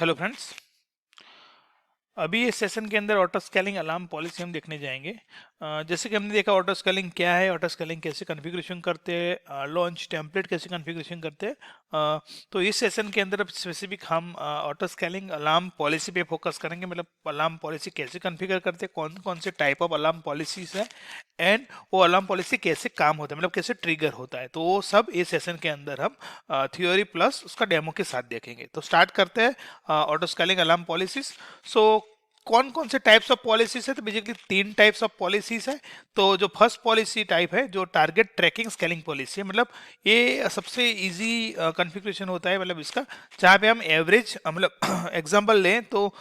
Hello friends. अभी इस session के अंदर ऑटो स्केलिंग अलार्म पॉलिसी हम देखने जाएंगे। जैसे कि हमने देखा ऑटो स्केलिंग क्या है, ऑटो स्केलिंग कैसे कॉन्फ़िगरेशन करते हैं, लॉन्च टेम्पलेट कैसे कॉन्फ़िगरेशन करते हैं। तो इस सेशन के अंदर स्पेसिफिक हम ऑटो स्केलिंग अलार्म पॉलिसी पे फोकस करेंगे, मतलब अलार्म पॉलिसी कैसे कॉन्फ़िगर करते हैं, कौन कौन से टाइप ऑफ अलार्म पॉलिसीज है एंड वो अलार्म पॉलिसी कैसे काम होता है, मतलब कैसे ट्रिगर होता है। तो वो सब इस सेशन के अंदर हम थ्योरी प्लस उसका डेमो के साथ देखेंगे। तो स्टार्ट करते हैं ऑटो स्केलिंग अलार्म पॉलिसीज। सो कौन कौन से टाइप्स ऑफ पॉलिसीज है, तो बेसिकली तीन टाइप्स ऑफ पॉलिसीज है। तो जो फर्स्ट पॉलिसी टाइप है जो टारगेट ट्रैकिंग स्केलिंग पॉलिसी है, मतलब ये सबसे इजी कॉन्फ़िगरेशन होता है, मतलब इसका जहाँ पे हम एवरेज मतलब एग्जांपल लें तो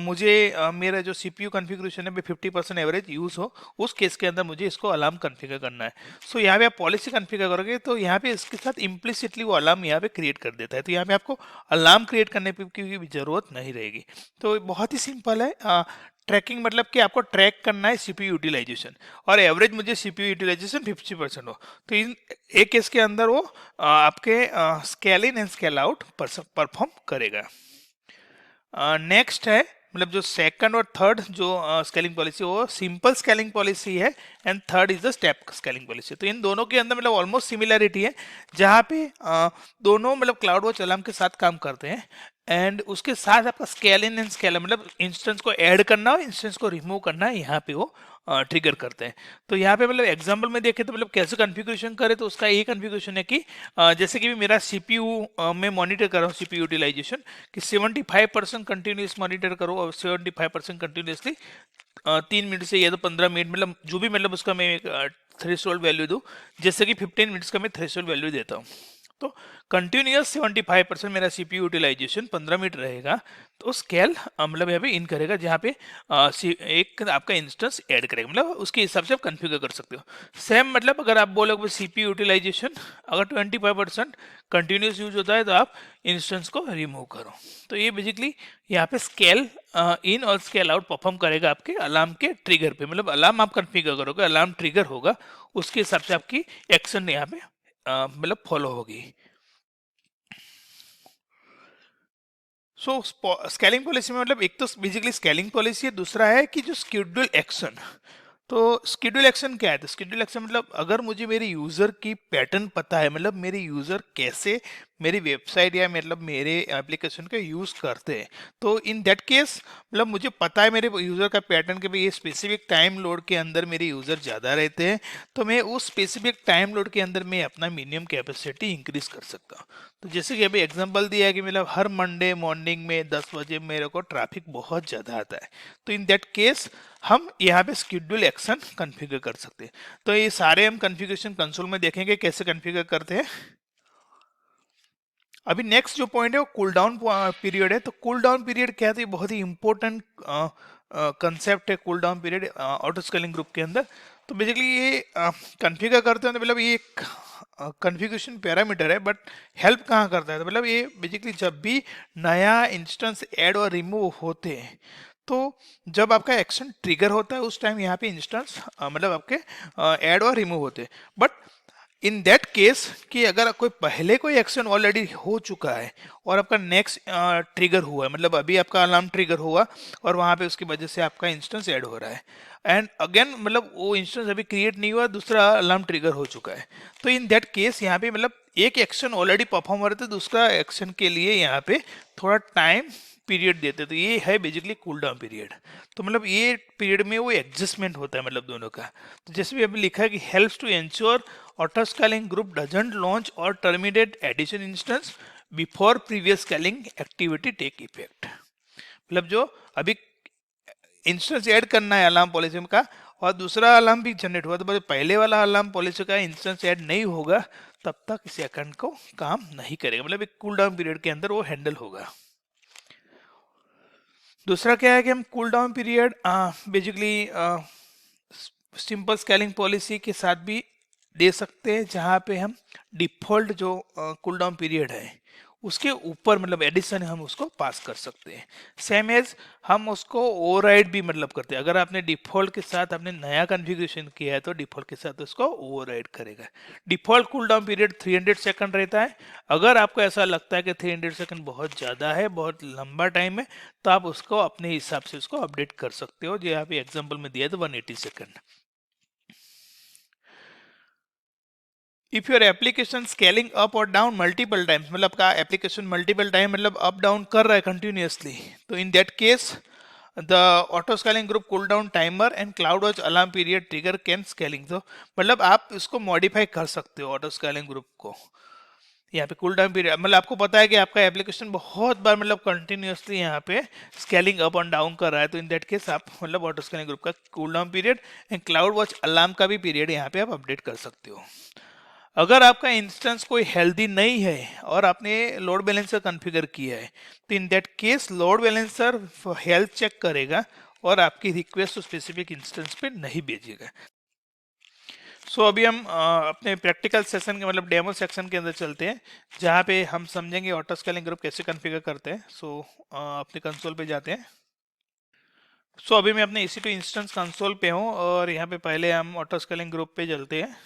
मुझे मेरा जो सीपीयू कॉन्फ़िगरेशन है 50% एवरेज यूज हो, उस केस के अंदर मुझे इसको अलार्म कॉन्फ़िगर करना है। सो यहाँ पे आप पॉलिसी कॉन्फ़िगर करोगे तो यहाँ पे इसके साथ इम्प्लिसिटली वो अलार्म यहाँ पे क्रिएट कर देता है, तो यहाँ पे आपको अलार्म क्रिएट करने की भी जरूरत नहीं रहेगी। तो बहुत ही सिंपल है। ट्रैकिंग मतलब कि आपको ट्रैक करना है सीपीयू यूटिलाइजेशन, और एवरेज मुझे सीपीयू यूटिलाइजेशन 50% हो, तो इन एक केस के अंदर वो आपके scale in and scale out perform करेगा। नेक्स्ट है, मतलब जो सेकंड और थर्ड जो स्केलिंग पॉलिसी वो सिंपल स्केलिंग पॉलिसी है, and third is the step scaling policy. तो इन दोनों के अंदर मतलब ऑलमोस्ट सिमिलरिटी है, जहाँ पे दोनों मतलब क्लाउड वॉच अलार्म के साथ काम करते हैं, एंड उसके साथ आपका स्केल इन एंड स्केल मतलब इंस्टेंस को ऐड करना और इंस्टेंस को रिमूव करना है, यहाँ पे वो ट्रिगर करते हैं। तो यहाँ पे मतलब एग्जांपल में देखें तो मतलब कैसे कॉन्फ़िगरेशन करें, तो उसका ये कॉन्फ़िगरेशन है कि जैसे कि मेरा सीपीयू में मॉनिटर कर रहा हूँ सीपीयू यूटिलाइजेशन कि 75% कंटिन्यूस मॉनिटर करो, और 75% कंटिन्यूसली 3 मिनट से या तो 15 मिनट, मतलब जो भी मतलब उसका मैं एक थ्रेशोल्ड वैल्यू दूँ, जैसे कि 15 मिनट्स का मैं थ्रेशोल्ड वैल्यू देता हूँ। तो कंटिन्यूस 75% मेरा सीपीयू यूटिलाइजेशन 15 मिनट रहेगा, तो स्केल मतलब यहाँ पे इन करेगा, जहाँ पे एक आपका इंस्टेंस ऐड करेगा, मतलब उसके हिसाब से आप कन्फिगर कर सकते हो। सेम मतलब अगर आप बोलोगे सीपीयू यूटिलाइजेशन अगर 25% कंटिन्यूस यूज होता है तो आप इंस्टेंस को रिमूव करो। तो ये बेसिकली यहाँ पे स्केल इन और स्केल आउट परफॉर्म करेगा आपके अलार्म के ट्रिगर पे, मतलब अलार्म आप कन्फिगर करोगे, अलार्म ट्रिगर होगा, उसके हिसाब से आपकी एक्शन यहाँ पे मतलब फॉलो होगी। सो स्केलिंग पॉलिसी में मतलब एक तो बेसिकली स्केलिंग पॉलिसी है, दूसरा है कि जो स्केड्यूल एक्शन। तो स्केड्यूल एक्शन क्या है, तो स्केड्यूल एक्शन मतलब अगर मुझे मेरे यूजर की पैटर्न पता है, मतलब मेरे यूजर कैसे मेरी वेबसाइट या मतलब मेरे एप्लीकेशन का यूज करते हैं, तो इन दैट केस मतलब मुझे पता है मेरे यूजर का पैटर्न के भाई ये स्पेसिफिक टाइम लोड के अंदर मेरे यूजर ज़्यादा रहते हैं, तो मैं उस स्पेसिफिक टाइम लोड के अंदर मैं अपना मिनिमम कैपेसिटी इंक्रीज कर सकता हूँ। तो जैसे कि अभी एग्जांपल दिया है कि मतलब हर मंडे मॉर्निंग में 10 बजे मेरे को ट्रैफिक बहुत ज़्यादा आता है, तो इन दैट केस हम यहाँ पे स्केड्यूल एक्शन कॉन्फ़िगर कर सकते हैं। तो ये सारे हम कॉन्फ़िगरेशन कंसोल में देखेंगे कैसे कॉन्फ़िगर करते हैं। अभी नेक्स्ट जो पॉइंट है वो कूल डाउन पीरियड है। तो कूल डाउन पीरियड क्या है, तो ये बहुत ही इंपॉर्टेंट कंसेप्ट है cool down period auto scaling group के अंदर। तो बेसिकली ये कॉन्फ़िगर करते हैं, तो मतलब ये एक कॉन्फ़िगरेशन पैरामीटर है, बट हेल्प कहाँ करता है, तो मतलब ये बेसिकली जब भी नया इंस्टेंस ऐड और रिमूव होते हैं, तो जब आपका एक्शन ट्रिगर होता है उस टाइम यहाँ पे इंस्टेंस मतलब आपके ऐड और रिमूव होते हैं। बट इन दैट केस कि अगर कोई पहले कोई एक्शन ऑलरेडी हो चुका है और आपका नेक्स्ट ट्रिगर हुआ है, मतलब अभी आपका अलार्म ट्रिगर हुआ और वहां पे उसकी वजह से आपका इंस्टेंस ऐड हो रहा है, एंड अगेन मतलब वो इंस्टेंस अभी क्रिएट नहीं हुआ, दूसरा अलार्म ट्रिगर हो चुका है, तो इन दैट केस यहाँ पे मतलब एक एक्शन ऑलरेडी परफॉर्म हो रहा था, दूसरा एक्शन के लिए यहाँ पे थोड़ा टाइम पीरियड देते, तो ये है बेसिकली कूल डाउन पीरियड। तो मतलब ये पीरियड में वो एडजस्टमेंट होता है मतलब दोनों का। तो जैसे भी अभी लिखा है कि helps to ensure auto scaling group doesn't launch और terminate addition instance before previous scaling activity take effect. मतलब जो अभी इंस्टेंस ऐड करना है अलार्म पॉलिसी का और दूसरा अलार्म भी जनरेट हुआ, तो पहले वाला अलार्म पॉलिसी का इंस्टेंस ऐड नहीं होगा तब तक इस अकाउंट को काम नहीं करेगा, मतलब एक कूल डाउन पीरियड के अंदर वो हैंडल होगा। दूसरा क्या है कि हम cool down period basically simple scaling policy के साथ भी दे सकते हैं, जहाँ पे हम डिफ़ॉल्ट जो कूल डाउन पीरियड है उसके ऊपर मतलब एडिशन हम उसको पास कर सकते हैं। सेम एज हम उसको ओवरराइड भी मतलब करते हैं। अगर आपने डिफॉल्ट के साथ आपने नया कॉन्फ़िगरेशन किया है तो डिफॉल्ट के साथ उसको ओवरराइड करेगा। Default cool down period 300 second रहता है। अगर आपको ऐसा लगता है कि 300 सेकंड बहुत ज़्यादा है, बहुत लंबा टाइम है, तो आप उसको अपने हिसाब से उसको अपडेट कर सकते हो। जो यहाँ पे एग्जाम्पल में दिया है तो 180 second. If your application scaling up और डाउन मल्टीपल टाइम्स, मतलब आपका एप्लीकेशन मल्टीपल टाइम मतलब अप डाउन कर रहा है कंटिन्यूअसली, तो in that case the auto scaling group cool down timer and cloud watch alarm period trigger can scaling. तो मतलब आप इसको मॉडिफाई कर सकते हो ऑटो स्केलिंग ग्रुप को। यहाँ पे कूल डाउन पीरियड मतलब आपको पता है कि आपका एप्लीकेशन बहुत बार मतलब कंटिन्यूअसली यहाँ पे स्केलिंग अप एंड डाउन कर रहा है, तो इन दैट केस आप मतलब ऑटो स्केलिंग ग्रुप का cool down period and cloud watch alarm का भी पीरियड यहाँ पे आप अपडेट कर सकते हो। अगर आपका इंस्टेंस कोई हेल्दी नहीं है और आपने लोड बैलेंसर कॉन्फ़िगर किया है, तो in that case load balancer health check करेगा और आपकी रिक्वेस्ट स्पेसिफिक इंस्टेंस पे नहीं भेजेगा। अभी हम अपने प्रैक्टिकल सेशन के मतलब डेमो सेक्शन के अंदर चलते हैं, जहाँ पे हम समझेंगे ऑटो स्केलिंग ग्रुप कैसे कॉन्फ़िगर करते हैं। अपने कंसोल पे जाते हैं। अभी मैं अपने EC2 इंस्टेंस कंसोल पे हूँ और यहाँ पे पहले हम ऑटो स्केलिंग ग्रुप पे चलते हैं।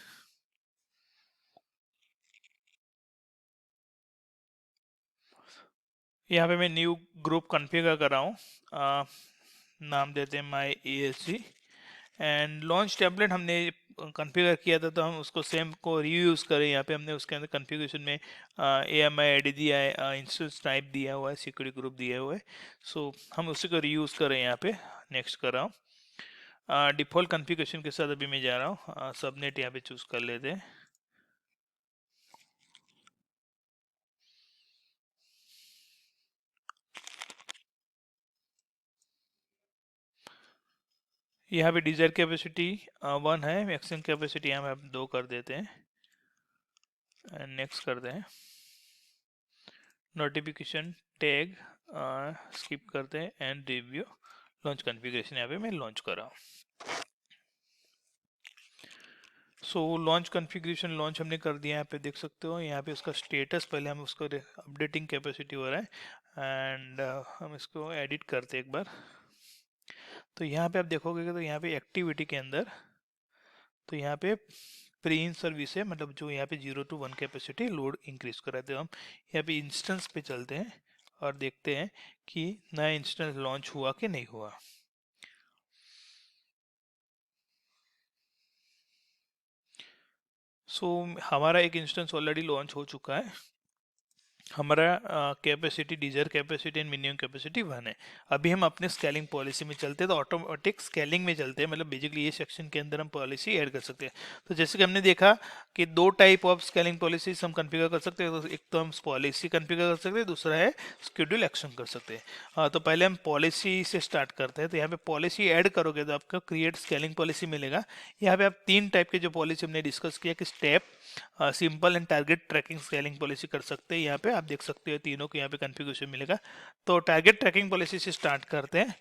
यहाँ पे मैं न्यू ग्रुप कॉन्फ़िगर कर रहा हूँ। नाम देते हैं माई ESG एंड लॉन्च टेम्पलेट हमने कॉन्फ़िगर किया था, तो हम उसको सेम को रीयूज़ करें। यहाँ पे हमने उसके अंदर कॉन्फ़िगरेशन में AMI ID दिया है, इंस्टेंस टाइप दिया हुआ है, सिक्योरिटी ग्रुप दिया हुआ है। हम उसी को रीयूज़ करें। यहाँ पे नेक्स्ट कर रहा हूँ। डिफ़ॉल्ट कॉन्फ़िगरेशन के साथ अभी मैं जा रहा हूँ। सबनेट यहाँ पे चूज़ कर लेते हैं। यहाँ पे डिजायर कैपेसिटी 1 है, मैक्सिमम कैपेसिटी यहाँ पे हम 2 कर देते हैं एंड नेक्स्ट कर दें। नोटिफिकेशन टैग स्किप करते हैं एंड रिव्यू लॉन्च कॉन्फ़िगरेशन। यहाँ पे मैं लॉन्च कर रहा हूँ। लॉन्च कॉन्फ़िगरेशन लॉन्च हमने कर दिया। यहाँ पे देख सकते हो, यहाँ पे उसका स्टेटस पहले हम उसको अपडेटिंग कैपेसिटी हो रहा है एंड हम इसको एडिट करते हैं एक बार। तो यहाँ पे आप देखोगे कि तो यहाँ पे एक्टिविटी के अंदर तो यहाँ पे प्री इन सर्विस है, मतलब जो यहाँ पे 0 to 1 कैपेसिटी लोड इंक्रीज कर रहे थे। हम यहाँ पे इंस्टेंस पे चलते हैं और देखते हैं कि नया इंस्टेंस लॉन्च हुआ कि नहीं हुआ। हमारा एक इंस्टेंस ऑलरेडी लॉन्च हो चुका है। हमारा capacity desire capacity and minimum capacity 1 है। अभी हम अपने स्केलिंग पॉलिसी में चलते हैं, तो ऑटोमेटिक स्केलिंग में चलते हैं। मतलब बेसिकली ये सेक्शन के अंदर हम पॉलिसी ऐड कर सकते हैं। तो जैसे कि हमने देखा कि 2 टाइप ऑफ स्केलिंग पॉलिसीज हम कॉन्फ़िगर कर सकते हैं। तो एक तो हम पॉलिसी कॉन्फ़िगर कर सकते हैं, दूसरा है शेड्यूल एक्शन कर सकते हैं। तो पहले हम पॉलिसी से स्टार्ट करते हैं। तो यहाँ पे पॉलिसी ऐड करोगे तो आपका क्रिएट स्केलिंग पॉलिसी मिलेगा। यहाँ पे आप 3 टाइप के जो पॉलिसी हमने डिस्कस किया कि step, simple and target tracking scaling policy कर सकते हैं। यहाँ पे आप देख सकते हो तीनों को यहाँ पे कॉन्फ़िगरेशन मिलेगा। तो टारगेट ट्रैकिंग पॉलिसी से स्टार्ट करते हैं।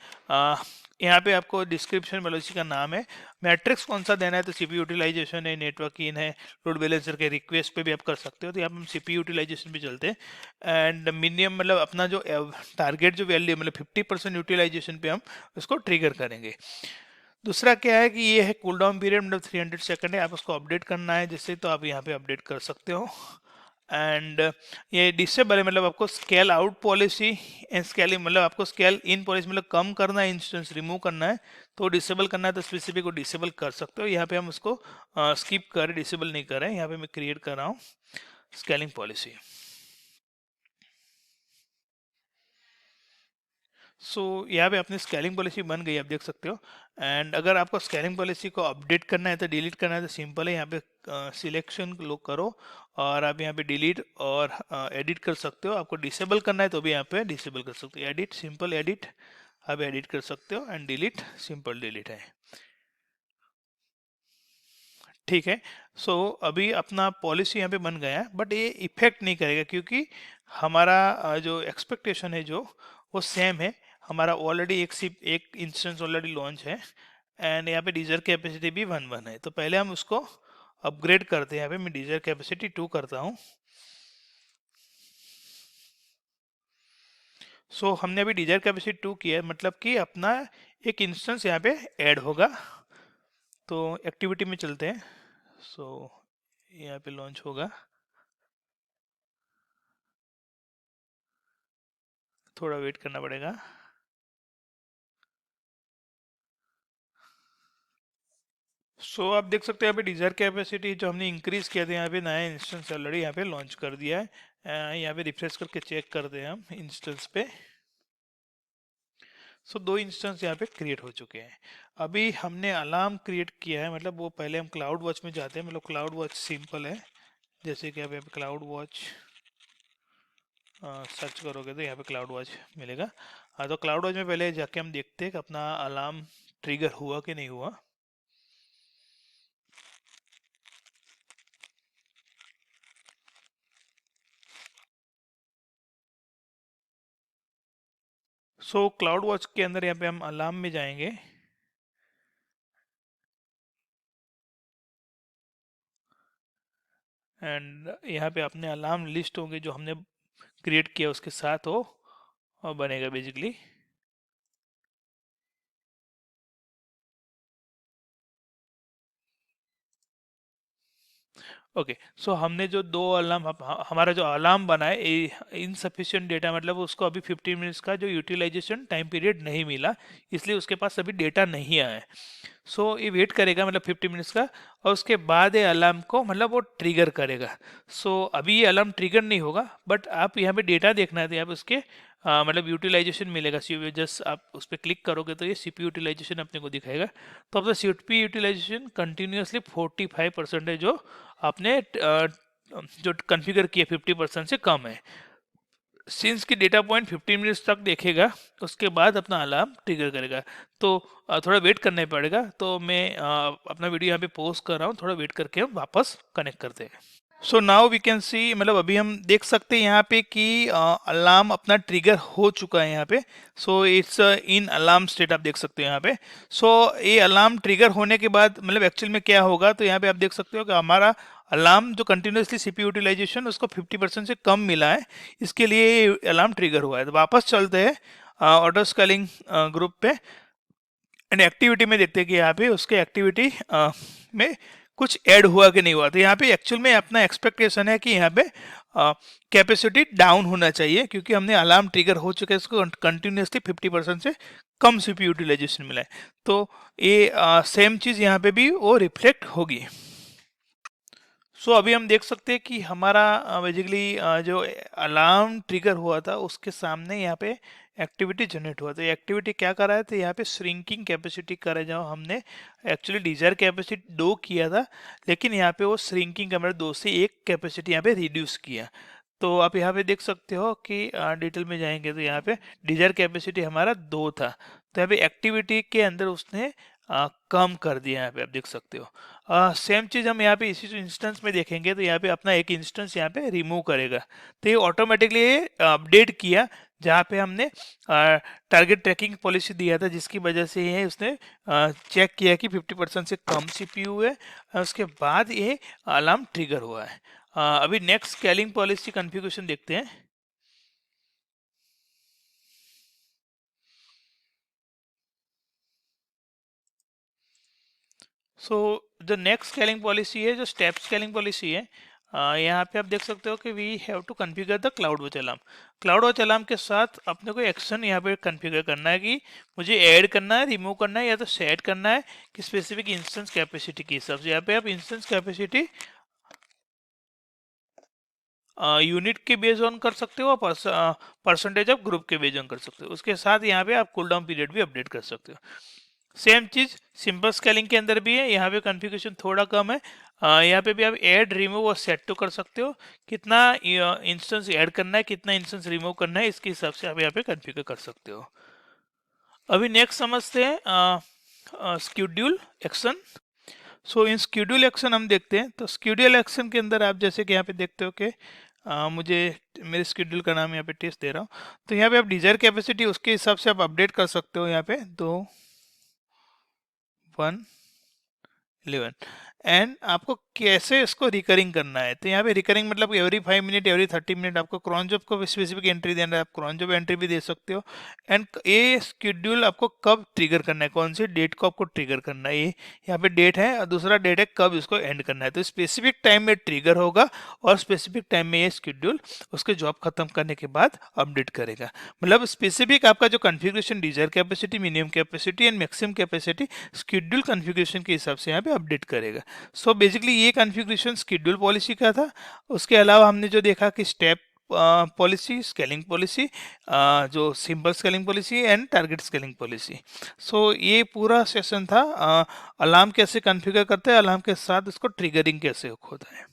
यहाँ पे आपको डिस्क्रिप्शन पॉलिसी का नाम है, मैट्रिक्स कौन सा देना है, तो CPU यूटिलाइजेशन है, नेटवर्क इन है, लोड बैलेंसर के रिक्वेस्ट पे भी आप कर सकते हो। तो यहाँ पे हम CPU यूटिलाइजेशन पे चलते हैं एंड मिनिमम मतलब अपना जो टारगेट जो वैल्यू मतलब 50% यूटिलाइजेशन पे हम उसको ट्रिगर करेंगे। दूसरा क्या है कि ये है कूल डाउन पीरियड, मतलब 300 सेकंड है। आप उसको अपडेट करना है जैसे, तो आप यहाँ पे अपडेट कर सकते हो। एंड ये डिसेबल है, मतलब आपको scale out policy and scaling, मतलब आपको स्केल इन पॉलिसी मतलब कम करना है, इंस्टेंस रिमूव करना है, तो डिसेबल करना है तो स्पेसिफिक को डिसेबल कर सकते हो। यहाँ पे हम उसको स्किप करें, डिसेबल नहीं कर रहे हैं। यहाँ पे मैं क्रिएट कर रहा हूँ स्केलिंग पॉलिसी। यहाँ पे अपनी स्केलिंग पॉलिसी बन गई, आप देख सकते हो। एंड अगर आपको स्केलिंग पॉलिसी को अपडेट करना है तो डिलीट करना है तो सिंपल है, यहाँ पे सिलेक्शन लो करो और आप यहाँ पे डिलीट और एडिट कर सकते हो। आपको डिसेबल करना है तो भी यहाँ पे डिसेबल कर सकते हो। एडिट, सिंपल एडिट आप एडिट कर सकते हो एंड डिलीट, सिंपल डिलीट है। ठीक है। अभी अपना पॉलिसी यहाँ पे बन गया है, बट ये इफेक्ट नहीं करेगा क्योंकि हमारा जो एक्सपेक्टेशन है जो वो सेम है। हमारा ऑलरेडी एक इंस्टेंस ऑलरेडी लॉन्च है एंड यहाँ पे डिजर कैपेसिटी भी 1 है। तो पहले हम उसको अपग्रेड करते हैं। यहाँ पे मैं डिजर कैपेसिटी 2 करता हूँ। सो हमने अभी डिजायर कैपेसिटी 2 किया है, मतलब कि अपना एक इंस्टेंस यहाँ पे ऐड होगा। तो एक्टिविटी में चलते हैं। सो यहाँ पे लॉन्च होगा, थोड़ा वेट करना पड़ेगा। सो आप देख सकते हैं यहाँ पे डिजायर कैपेसिटी जो हमने इंक्रीज किया था, यहाँ पे नया इंस्टेंस ऑलरेडी यहाँ पे लॉन्च कर दिया है। यहाँ पे रिफ्रेश करके चेक करते हैं हम इंस्टेंस पे। सो दो इंस्टेंस यहाँ पे क्रिएट हो चुके हैं। अभी हमने अलार्म क्रिएट किया है, मतलब वो पहले हम क्लाउड वॉच में जाते हैं। मतलब क्लाउड वॉच सिंपल है, जैसे कि आप यहाँ पे क्लाउड वॉच सर्च करोगे तो यहाँ पे क्लाउड वॉच मिलेगा। हाँ, तो क्लाउड वॉच में पहले जाके हम देखते हैं कि अपना अलार्म ट्रिगर हुआ कि नहीं हुआ। सो क्लाउड वॉच के अंदर यहाँ पे हम अलार्म में जाएंगे। एंड यहाँ पे अपने अलार्म लिस्ट होंगे जो हमने क्रिएट किया उसके साथ हो और बनेगा बेसिकली। ओके, सो हमने जो दो अलार्म हमारा जो अलार्म बना है इनसफिशिएंट डेटा, मतलब उसको अभी 15 मिनट्स का जो यूटिलाइजेशन टाइम पीरियड नहीं मिला, इसलिए उसके पास अभी डेटा नहीं आया है। सो ये वेट करेगा मतलब 50 मिनट्स का, और उसके बाद ये अलार्म को मतलब वो ट्रिगर करेगा। सो अभी ये अलार्म ट्रिगर नहीं होगा, बट आप यहाँ पे डेटा देखना है तो आप उसके मतलब यूटिलाइजेशन मिलेगा। जस्ट आप उस पर क्लिक करोगे तो ये सीपी यूटिलाइजेशन अपने को दिखाएगा। तो अब सीपी यूटिलाइजेशन कंटिन्यूसली 45% है, जो आपने जो कॉन्फ़िगर किया 50% से कम है। सिंस की डेटा पॉइंट 15 मिनट्स तक देखेगा, उसके बाद अपना अलार्म ट्रिगर करेगा। तो थोड़ा वेट करना पड़ेगा। तो मैं अपना वीडियो यहाँ पे पोस्ट कर रहा हूँ, थोड़ा वेट करके हम वापस कनेक्ट करते हैं। So now we can see, मतलब अभी हम देख सकते हैं यहाँ पे कि अलार्म अपना ट्रिगर हो चुका है यहाँ पे। So it's in alarm state, आप देख सकते हो यहाँ पे। सो ये अलार्म ट्रिगर होने के बाद मतलब एक्चुअल में क्या होगा, तो यहाँ पे आप देख सकते हो कि हमारा अलार्म जो कंटिन्यूसली सीपी यूटिलाइजेशन उसको 50% से कम मिला है, इसके लिए अलार्म ट्रिगर हुआ है। तो वापस चलते हैं ऑटो स्केलिंग ग्रुप पे एंड एक्टिविटी में देखते हैं कि यहाँ पे उसके एक्टिविटी में कुछ ऐड हुआ कि नहीं हुआ। तो यहाँ पे एक्चुअल में अपना एक्सपेक्टेशन है कि यहाँ पे कैपेसिटी डाउन होना चाहिए, क्योंकि हमने अलार्म ट्रिगर हो चुका है, इसको कंटिन्यूसली 50% से कम सीपी यूटिलाइजेशन मिला है। तो ये सेम चीज़ यहाँ पे भी वो रिफ्लेक्ट होगी। सो अभी हम देख सकते हैं कि हमारा बेसिकली जो अलार्म ट्रिगर हुआ था उसके सामने यहाँ पे एक्टिविटी जनरेट हुआ। तो ये एक्टिविटी क्या कर रहा है, तो यहाँ पे श्रिंकिंग कैपेसिटी कर रहा है। जहाँ हमने एक्चुअली डिजायर कैपेसिटी 2 किया था, लेकिन यहाँ पे वो श्रिंकिंग का मतलब 2 से 1 कैपेसिटी यहाँ पे रिड्यूस किया। तो आप यहाँ पे देख सकते हो कि डिटेल में जाएंगे तो यहाँ पे डिजायर कैपेसिटी हमारा 2 था, तो यहाँ पे एक्टिविटी के अंदर उसने कम कर दिया। यहाँ पे आप देख सकते हो। सेम चीज़ हम यहाँ पे इसी इंस्टेंस में देखेंगे तो यहाँ पे अपना एक इंस्टेंस यहाँ पे रिमूव करेगा। तो ये ऑटोमेटिकली अपडेट किया, जहाँ पे हमने टारगेट ट्रैकिंग पॉलिसी दिया था, जिसकी वजह से ये उसने चेक किया कि 50% से कम सीपीयू है, और उसके बाद ये अलार्म ट्रिगर हुआ है। अभी नेक्स्ट स्केलिंग पॉलिसी कॉन्फ़िगरेशन देखते हैं। सो जो नेक्स्ट स्केलिंग पॉलिसी है, जो स्टेप स्केलिंग पॉलिसी है, यहाँ पे आप देख सकते हो कि we have to configure the CloudWatch alarm. CloudWatch alarm के साथ अपने को एक्शन यहाँ पे कॉन्फ़िगर करना है कि मुझे ऐड करना है, रिमूव करना है, या तो सेट करना है कि स्पेसिफिक इंस्टेंस कैपेसिटी के हिसाब से। यहाँ पे आप इंस्टेंस कैपेसिटी यूनिट के बेस ऑन कर सकते हो, परसेंटेज ऑफ ग्रुप के बेस ऑन कर सकते हो। उसके साथ यहाँ पे आप कूल डाउन पीरियड भी अपडेट कर सकते हो। सेम चीज सिंपल स्केलिंग के अंदर भी है, यहाँ पे कॉन्फ़िगरेशन थोड़ा कम है। यहाँ पे भी आप ऐड रिमूव और सेट तो कर सकते हो, कितना इंस्टेंस ऐड करना है, कितना इंस्टेंस रिमूव करना है, इसके हिसाब से आप यहाँ पे कॉन्फ़िगर कर सकते हो। अभी नेक्स्ट समझते हैं स्केड्यूल एक्शन। सो इन स्केड्यूल एक्शन हम देखते हैं। तो स्केड्यूल एक्शन के अंदर आप जैसे कि यहाँ पे देखते हो कि मुझे मेरे स्केड्यूल का नाम यहाँ पे टेस्ट दे रहा हूँ, तो यहाँ पे आप डिजायर कैपेसिटी उसके हिसाब से आप अपडेट कर सकते हो। यहाँ पे 2 1 11 एंड आपको कैसे इसको रिकरिंग करना है। तो यहाँ पे रिकरिंग मतलब एवरी 5 मिनट, एवरी 30 मिनट आपको cron job को स्पेसिफिक एंट्री देना है, आप cron job एंट्री भी दे सकते हो। एंड ये शेड्यूल आपको कब ट्रिगर करना है, कौन सी डेट को आपको ट्रिगर करना है, ये यहाँ पे डेट है और दूसरा डेट है कब इसको एंड करना है। तो स्पेसिफिक टाइम में ट्रिगर होगा और स्पेसिफिक टाइम में ये शेड्यूल उसके जॉब खत्म करने के बाद अपडेट करेगा। मतलब स्पेसिफिक आपका जो configuration desire capacity, minimum capacity and maximum capacity schedule configuration के हिसाब से यहाँ पे अपडेट करेगा। सो बेसिकली ये कॉन्फ़िगरेशन शेड्यूल पॉलिसी का था। उसके अलावा हमने जो देखा कि स्टेप पॉलिसी, स्केलिंग पॉलिसी, जो simple scaling policy and target scaling policy. So ये पूरा सेशन था अलार्म कैसे कॉन्फ़िगर करते हैं, अलार्म के साथ उसको ट्रिगरिंग कैसे होता है।